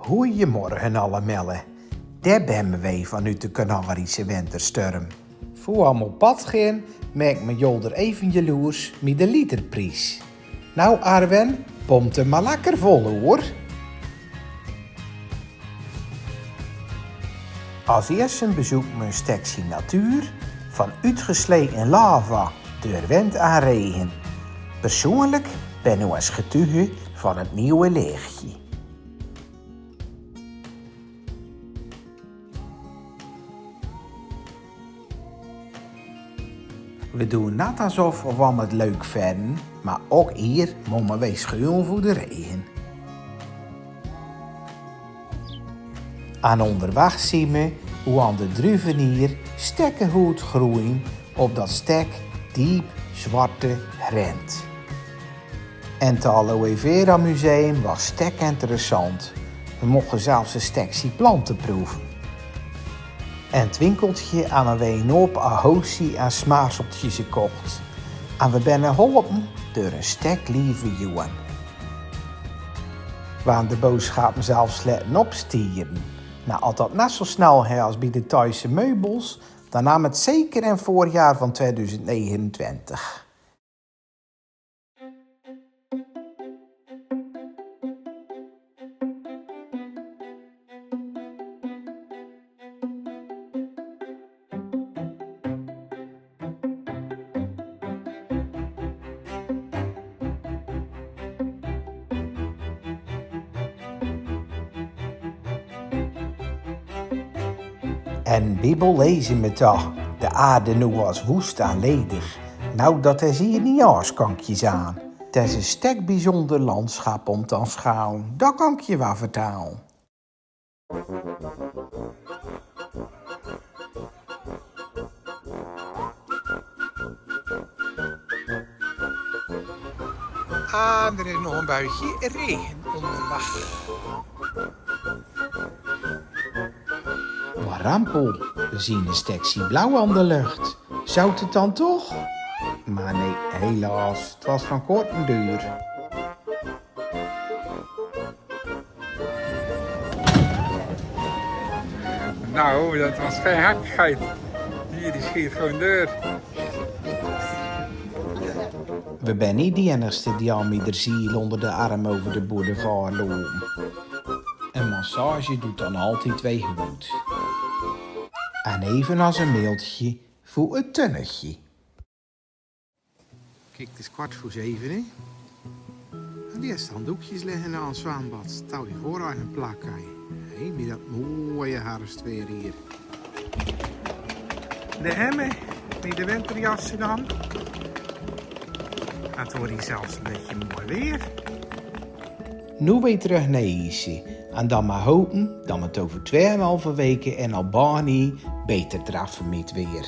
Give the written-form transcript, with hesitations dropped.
Goeiemorgen allemaal. Daar ben wij vanuit de Canarische winterstorm. Voor we op pad gaan, maak me Jolder even jaloers met de literprijs. Nou Arwen, pompt hem maar lekker vol hoor. Als eerste bezoek me een stukje natuur, van uitgesleten lava door wind en regen. Persoonlijk ben ik als getuige van het nieuwe leegje. We doen net alsof we het leuk vinden, maar ook hier moeten wij schuilen voor de regen. En onderweg zien we hoe aan de druivenier stekkenhoed groeien op dat stek diep zwarte grond. En het Aloe Vera Museum was stek interessant. We mochten zelfs een stekje planten proeven. En het winkeltje aan een hoop ahosie en smaarseltjes gekocht. En we zijn geholpen door een stek lieve jongen. We aan de boodschappen zelfs laten opstieren. Nou, als dat net zo snel gaat als bij de Thaise meubels, dan nam het zeker in het voorjaar van 2029. En Bibel lezen met dat. De aarde nu was woest en ledig. Nou, dat is hier niet aaskankjes aan. Het is een stek bijzonder landschap om te aanschouwen. Dat kan ik je wel vertellen. En er is nog een buitje regen onderweg. Warampel, we zien een stekje blauw aan de lucht. Zou het dan toch? Maar nee, helaas, het was van korte duur. Nou, dat was geen gekkigheid. Die schiet gewoon deur. We zijn niet de enigste die al met de ziel onder de arm over de boulevard lopen. Een massage doet dan altijd twee goed. En even als een mailtje voor het tunnetje. Kijk, het is 6:15, hè? En die heeft handdoekjes liggen aan het zwembad. Stel je voor aan een plak. Hé, met dat mooie herfstweer hier. De hemmen, met de winterjassen dan. Het wordt hier zelfs een beetje mooi weer. Nu weer terug naar Isi. En dan maar hopen dat we het over 2,5 weken in Albanië beter treffen met weer.